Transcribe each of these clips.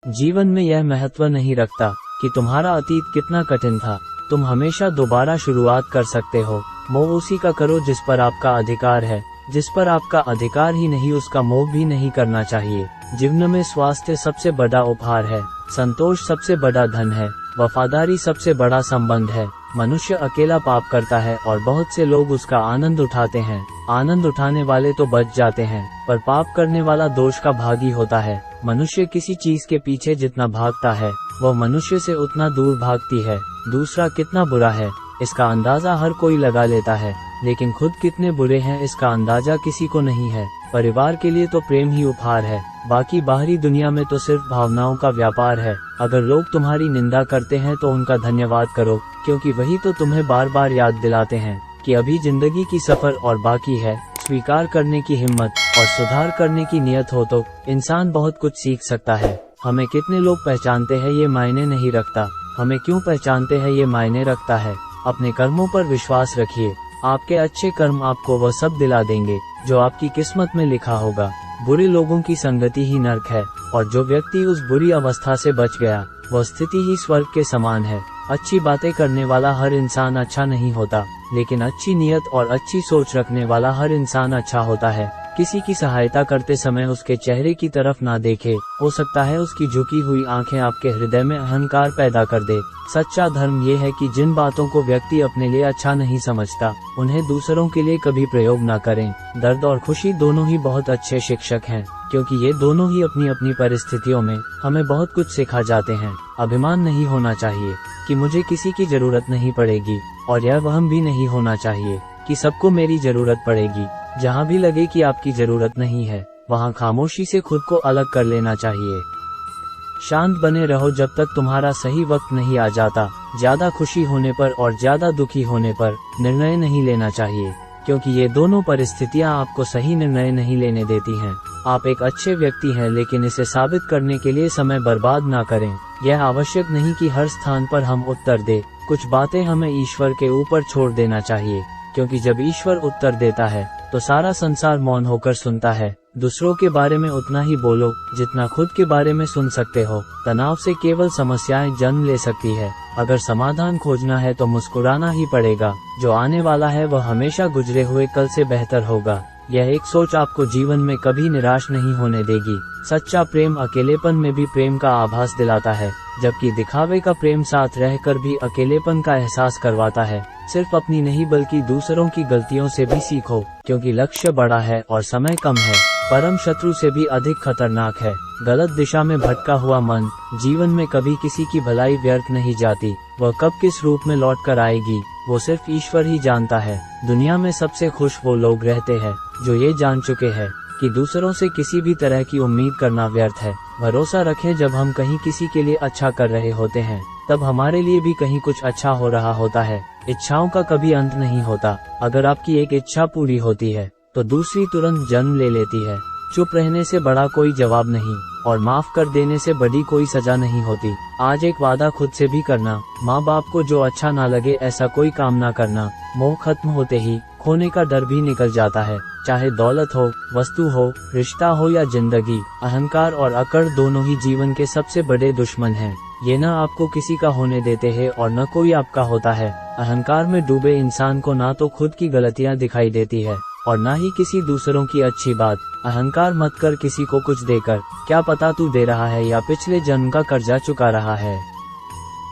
जीवन में यह महत्व नहीं रखता कि तुम्हारा अतीत कितना कठिन था। तुम हमेशा दोबारा शुरुआत कर सकते हो। मोह उसी का करो जिस पर आपका अधिकार है। जिस पर आपका अधिकार ही नहीं उसका मोह भी नहीं करना चाहिए। जीवन में स्वास्थ्य सबसे बड़ा उपहार है। संतोष सबसे बड़ा धन है। वफादारी सबसे बड़ा संबंध है। मनुष्य अकेला पाप करता है और बहुत से लोग उसका आनंद उठाते हैं। आनंद उठाने वाले तो बच जाते हैं, पर पाप करने वाला दोष का भागी होता है। मनुष्य किसी चीज के पीछे जितना भागता है वह मनुष्य से उतना दूर भागती है। दूसरा कितना बुरा है इसका अंदाजा हर कोई लगा लेता है, लेकिन खुद कितने बुरे हैं इसका अंदाजा किसी को नहीं है। परिवार के लिए तो प्रेम ही उपहार है, बाकी बाहरी दुनिया में तो सिर्फ भावनाओं का व्यापार है। अगर लोग तुम्हारी निंदा करते हैं तो उनका धन्यवाद करो, क्योंकि वही तो तुम्हें बार बार याद दिलाते हैं कि अभी जिंदगी की सफर और बाकी है। स्वीकार करने की हिम्मत और सुधार करने की नियत हो तो इंसान बहुत कुछ सीख सकता है। हमें कितने लोग पहचानते हैं ये मायने नहीं रखता, हमें क्यों पहचानते हैं ये मायने रखता है। अपने कर्मों पर विश्वास रखिए। आपके अच्छे कर्म आपको वह सब दिला देंगे जो आपकी किस्मत में लिखा होगा। बुरे लोगों की संगति ही नरक है, और जो व्यक्ति उस बुरी अवस्था से बच गया वह स्थिति ही स्वर्ग के समान है। अच्छी बातें करने वाला हर इंसान अच्छा नहीं होता, लेकिन अच्छी नियत और अच्छी सोच रखने वाला हर इंसान अच्छा होता है। किसी की सहायता करते समय उसके चेहरे की तरफ ना देखे, हो सकता है उसकी झुकी हुई आंखें आपके हृदय में अहंकार पैदा कर दे। सच्चा धर्म ये है कि जिन बातों को व्यक्ति अपने लिए अच्छा नहीं समझता उन्हें दूसरों के लिए कभी प्रयोग न करें। दर्द और खुशी दोनों ही बहुत अच्छे शिक्षक हैं, क्योंकि ये दोनों ही अपनी अपनी परिस्थितियों में हमें बहुत कुछ सिखा जाते हैं। अभिमान नहीं होना चाहिए कि मुझे किसी की जरूरत नहीं पड़ेगी, और यह वहम भी नहीं होना चाहिए कि सबको मेरी जरूरत पड़ेगी। जहाँ भी लगे कि आपकी जरूरत नहीं है वहाँ खामोशी से खुद को अलग कर लेना चाहिए। शांत बने रहो जब तक तुम्हारा सही वक्त नहीं आ जाता। ज्यादा खुशी होने पर और ज्यादा दुखी होने पर निर्णय नहीं लेना चाहिए, क्योंकि ये दोनों परिस्थितियां आपको सही निर्णय नहीं लेने देती हैं। आप एक अच्छे व्यक्ति हैं, लेकिन इसे साबित करने के लिए समय बर्बाद ना करें। यह आवश्यक नहीं कि हर स्थान पर हम उत्तर दें। कुछ बातें हमें ईश्वर के ऊपर छोड़ देना चाहिए, क्योंकि जब ईश्वर उत्तर देता है तो सारा संसार मौन होकर सुनता है। दूसरों के बारे में उतना ही बोलो जितना खुद के बारे में सुन सकते हो। तनाव से केवल समस्याएं जन्म ले सकती है। अगर समाधान खोजना है तो मुस्कुराना ही पड़ेगा। जो आने वाला है वह हमेशा गुजरे हुए कल से बेहतर होगा। यह एक सोच आपको जीवन में कभी निराश नहीं होने देगी। सच्चा प्रेम अकेलेपन में भी प्रेम का आभास दिलाता है, जबकि दिखावे का प्रेम साथ रहकर भी अकेलेपन का एहसास करवाता है। सिर्फ अपनी नहीं बल्कि दूसरों की गलतियों से भी सीखो, क्योंकि लक्ष्य बड़ा है और समय कम है। परम शत्रु से भी अधिक खतरनाक है गलत दिशा में भटका हुआ मन। जीवन में कभी किसी की भलाई व्यर्थ नहीं जाती। वह कब किस रूप में लौट कर आएगी वो सिर्फ ईश्वर ही जानता है। दुनिया में सबसे खुश वो लोग रहते हैं जो ये जान चुके हैं कि दूसरों से किसी भी तरह की उम्मीद करना व्यर्थ है। भरोसा रखें, जब हम कहीं किसी के लिए अच्छा कर रहे होते हैं तब हमारे लिए भी कहीं कुछ अच्छा हो रहा होता है। इच्छाओं का कभी अंत नहीं होता। अगर आपकी एक इच्छा पूरी होती है तो दूसरी तुरंत जन्म ले लेती है। चुप रहने से बड़ा कोई जवाब नहीं, और माफ कर देने से बड़ी कोई सजा नहीं होती। आज एक वादा खुद से भी करना, माँ बाप को जो अच्छा ना लगे ऐसा कोई काम ना करना। मोह खत्म होते ही खोने का डर भी निकल जाता है। चाहे दौलत हो, वस्तु हो, रिश्ता हो या जिंदगी, अहंकार और अकड़ दोनों ही जीवन के सबसे बड़े दुश्मन हैं। ये न आपको किसी का होने देते हैं और न कोई आपका होता है। अहंकार में डूबे इंसान को ना तो खुद की गलतियाँ दिखाई देती है और ना ही किसी दूसरों की अच्छी बात। अहंकार मत कर किसी को कुछ देकर, क्या पता तू दे रहा है या पिछले जन्म का कर्जा चुका रहा है।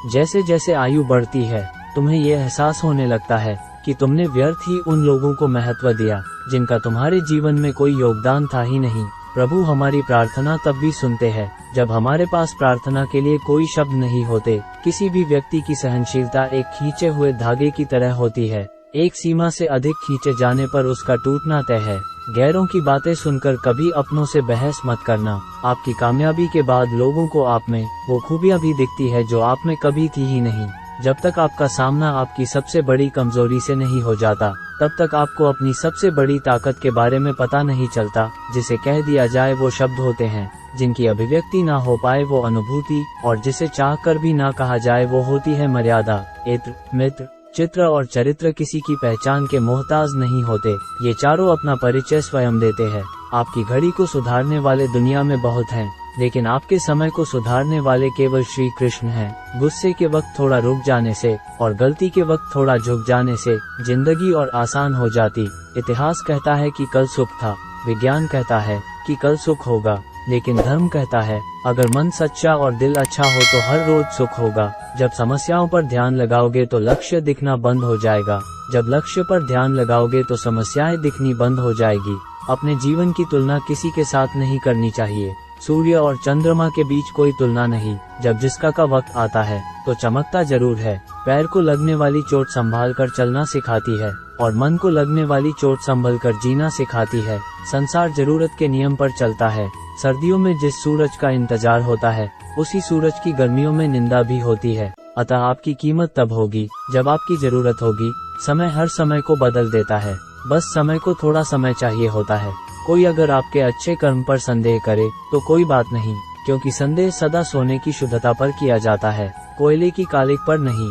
जैसे जैसे आयु बढ़ती है तुम्हें ये एहसास होने लगता है कि तुमने व्यर्थ ही उन लोगों को महत्व दिया जिनका तुम्हारे जीवन में कोई योगदान था ही नहीं। प्रभु हमारी प्रार्थना तब भी सुनते हैं जब हमारे पास प्रार्थना के लिए कोई शब्द नहीं होते। किसी भी व्यक्ति की सहनशीलता एक खींचे हुए धागे की तरह होती है। एक सीमा से अधिक खींचे जाने पर उसका टूटना तय है। गैरों की बातें सुनकर कभी अपनों से बहस मत करना। आपकी कामयाबी के बाद लोगों को आप में वो खूबियां भी दिखती है जो आप में कभी थी ही नहीं। जब तक आपका सामना आपकी सबसे बड़ी कमजोरी से नहीं हो जाता तब तक आपको अपनी सबसे बड़ी ताकत के बारे में पता नहीं चलता। जिसे कह दिया जाए वो शब्द होते हैं, जिनकी अभिव्यक्ति ना हो पाए वो अनुभूति, और जिसे चाह कर भी ना कहा जाए वो होती है मर्यादा। इत्र, मित्र, चित्र और चरित्र किसी की पहचान के मोहताज नहीं होते। ये चारों अपना परिचय स्वयं देते हैं। आपकी घड़ी को सुधारने वाले दुनिया में बहुत हैं, लेकिन आपके समय को सुधारने वाले केवल श्री कृष्ण हैं। गुस्से के वक्त थोड़ा रुक जाने से और गलती के वक्त थोड़ा झुक जाने से जिंदगी और आसान हो जाती। इतिहास कहता है कि कल सुख था, विज्ञान कहता है कि कल सुख होगा, लेकिन धर्म कहता है अगर मन सच्चा और दिल अच्छा हो तो हर रोज सुख होगा। जब समस्याओं पर ध्यान लगाओगे तो लक्ष्य दिखना बंद हो जाएगा। जब लक्ष्य पर ध्यान लगाओगे तो समस्याएं दिखनी बंद हो जाएगी। अपने जीवन की तुलना किसी के साथ नहीं करनी चाहिए। सूर्य और चंद्रमा के बीच कोई तुलना नहीं। जब जिसका का वक्त आता है तो चमकता जरूर है। पैर को लगने वाली चोट संभाल कर चलना सिखाती है और मन को लगने वाली चोट संभल कर जीना सिखाती है। संसार जरूरत के नियम पर चलता है। सर्दियों में जिस सूरज का इंतजार होता है उसी सूरज की गर्मियों में निंदा भी होती है। अतः आपकी कीमत तब होगी जब आपकी जरूरत होगी। समय हर समय को बदल देता है, बस समय को थोड़ा समय चाहिए होता है। कोई अगर आपके अच्छे कर्म पर संदेह करे तो कोई बात नहीं, क्योंकि संदेह सदा सोने की शुद्धता पर किया जाता है, कोयले की कालिक पर नहीं।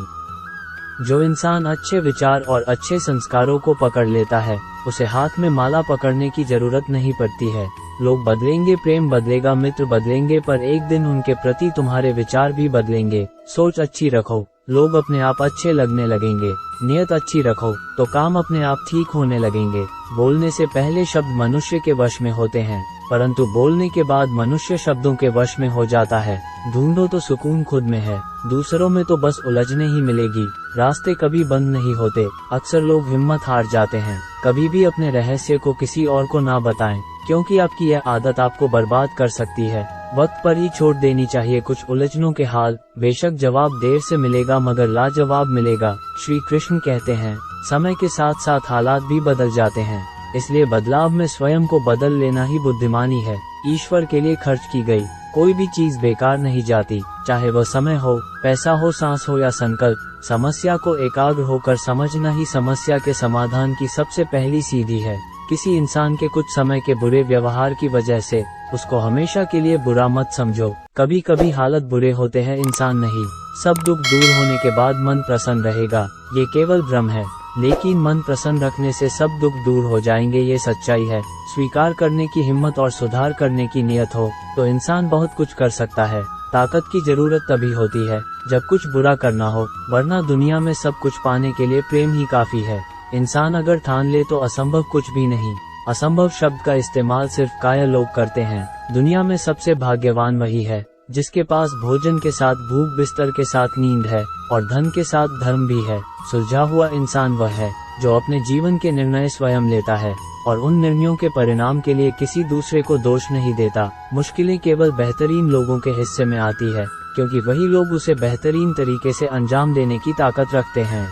जो इंसान अच्छे विचार और अच्छे संस्कारों को पकड़ लेता है उसे हाथ में माला पकड़ने की जरूरत नहीं पड़ती है। लोग बदलेंगे, प्रेम बदलेगा, मित्र बदलेंगे, पर एक दिन उनके प्रति तुम्हारे विचार भी बदलेंगे। सोच अच्छी रखो, लोग अपने आप अच्छे लगने लगेंगे। नियत अच्छी रखो तो काम अपने आप ठीक होने लगेंगे। बोलने से पहले शब्द मनुष्य के वश में होते हैं, परंतु बोलने के बाद मनुष्य शब्दों के वश में हो जाता है। ढूंढो तो सुकून खुद में है, दूसरों में तो बस उलझने ही मिलेगी। रास्ते कभी बंद नहीं होते। अक्सर लोग हिम्मत हार जाते हैं। कभी भी अपने रहस्य को किसी और को ना बताएं, क्योंकि आपकी यह आदत आपको बर्बाद कर सकती है। वक्त पर ही छोड़ देनी चाहिए कुछ उलझनों के हाल। बेशक जवाब देर से मिलेगा मगर लाजवाब मिलेगा। श्री कृष्ण कहते हैं समय के साथ साथ हालात भी बदल जाते हैं, इसलिए बदलाव में स्वयं को बदल लेना ही बुद्धिमानी है। ईश्वर के लिए खर्च की गई कोई भी चीज बेकार नहीं जाती, चाहे वह समय हो, पैसा हो, सांस हो या संकल्प। समस्या को एकाग्र होकर समझना ही समस्या के समाधान की सबसे पहली सीढ़ी है। किसी इंसान के कुछ समय के बुरे व्यवहार की वजह से उसको हमेशा के लिए बुरा मत समझो। कभी कभी हालत बुरे होते हैं, इंसान नहीं। सब दुख दूर होने के बाद मन प्रसन्न रहेगा, ये केवल भ्रम है। लेकिन मन प्रसन्न रखने से सब दुख दूर हो जाएंगे, ये सच्चाई है। स्वीकार करने की हिम्मत और सुधार करने की नियत हो तो इंसान बहुत कुछ कर सकता है। ताकत की जरूरत तभी होती है जब कुछ बुरा करना हो, वरना दुनिया में सब कुछ पाने के लिए प्रेम ही काफी है। इंसान अगर ठान ले तो असंभव कुछ भी नहीं। असंभव शब्द का इस्तेमाल सिर्फ कायर लोग करते हैं। दुनिया में सबसे भाग्यवान वही है जिसके पास भोजन के साथ भूख, बिस्तर के साथ नींद है और धन के साथ धर्म भी है। सुलझा हुआ इंसान वह है जो अपने जीवन के निर्णय स्वयं लेता है और उन निर्णयों के परिणाम के लिए किसी दूसरे को दोष नहीं देता। मुश्किलें केवल बेहतरीन लोगों के हिस्से में आती है, क्योंकि वही लोग उसे बेहतरीन तरीके से अंजाम देने की ताकत रखते हैं।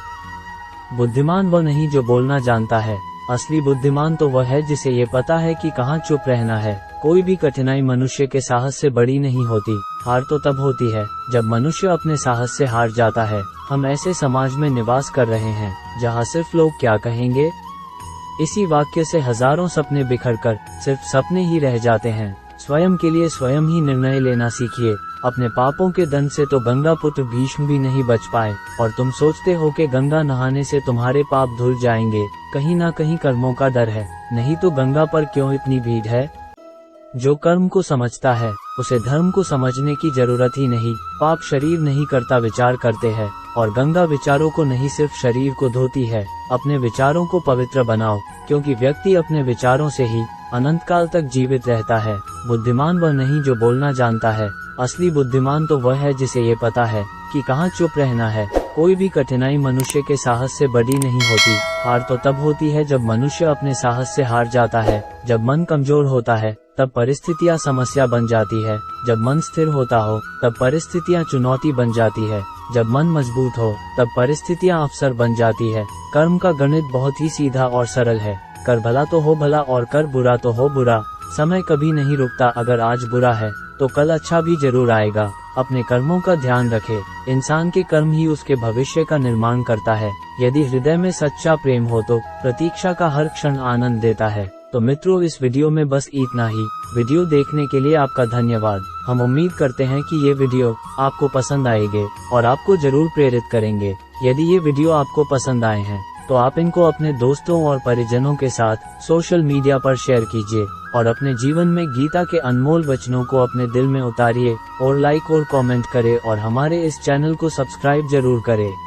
बुद्धिमान वह नहीं जो बोलना जानता है, असली बुद्धिमान तो वह है जिसे ये पता है कि कहाँ चुप रहना है। कोई भी कठिनाई मनुष्य के साहस से बड़ी नहीं होती। हार तो तब होती है जब मनुष्य अपने साहस से हार जाता है। हम ऐसे समाज में निवास कर रहे हैं जहाँ सिर्फ लोग क्या कहेंगे, इसी वाक्य से हजारों सपने बिखरकर सिर्फ सपने ही रह जाते हैं। स्वयं के लिए स्वयं ही निर्णय लेना सीखिए। अपने पापों के दंड से तो गंगा पुत्र भीष्म भी नहीं बच पाए, और तुम सोचते हो कि गंगा नहाने से तुम्हारे पाप धुल जाएंगे। कहीं ना कहीं कर्मों का डर है, नहीं तो गंगा पर क्यों इतनी भीड़ है। जो कर्म को समझता है उसे धर्म को समझने की जरूरत ही नहीं। पाप शरीर नहीं करता, विचार करते हैं, और गंगा विचारों को नहीं सिर्फ शरीर को धोती है। अपने विचारों को पवित्र बनाओ, क्योंकि व्यक्ति अपने विचारों से ही अनंत काल तक जीवित रहता है। बुद्धिमान वह नहीं जो बोलना जानता है, असली बुद्धिमान तो वह है जिसे ये पता है कि कहाँ चुप रहना है। कोई भी कठिनाई मनुष्य के साहस से बड़ी नहीं होती। हार तो तब होती है जब मनुष्य अपने साहस से हार जाता है। जब मन कमजोर होता है तब परिस्थितियाँ समस्या बन जाती है। जब मन स्थिर होता हो तब परिस्थितियाँ चुनौती बन जाती है। जब मन मजबूत हो तब परिस्थितियाँ अवसर बन जाती है। कर्म का गणित बहुत ही सीधा और सरल है। कर भला तो हो भला और कर बुरा तो हो बुरा। समय कभी नहीं रुकता, अगर आज बुरा है तो कल अच्छा भी जरूर आएगा। अपने कर्मों का ध्यान रखे। इंसान के कर्म ही उसके भविष्य का निर्माण करता है। यदि हृदय में सच्चा प्रेम हो तो प्रतीक्षा का हर क्षण आनंद देता है। तो मित्रों, इस वीडियो में बस इतना ही। वीडियो देखने के लिए आपका धन्यवाद। हम उम्मीद करते हैं कि ये वीडियो आपको पसंद आएंगे और आपको जरूर प्रेरित करेंगे। यदि ये वीडियो आपको पसंद आए हैं तो आप इनको अपने दोस्तों और परिजनों के साथ सोशल मीडिया पर शेयर कीजिए और अपने जीवन में गीता के अनमोल वचनों को अपने दिल में उतारिए और लाइक और कमेंट करें और हमारे इस चैनल को सब्सक्राइब जरूर करें।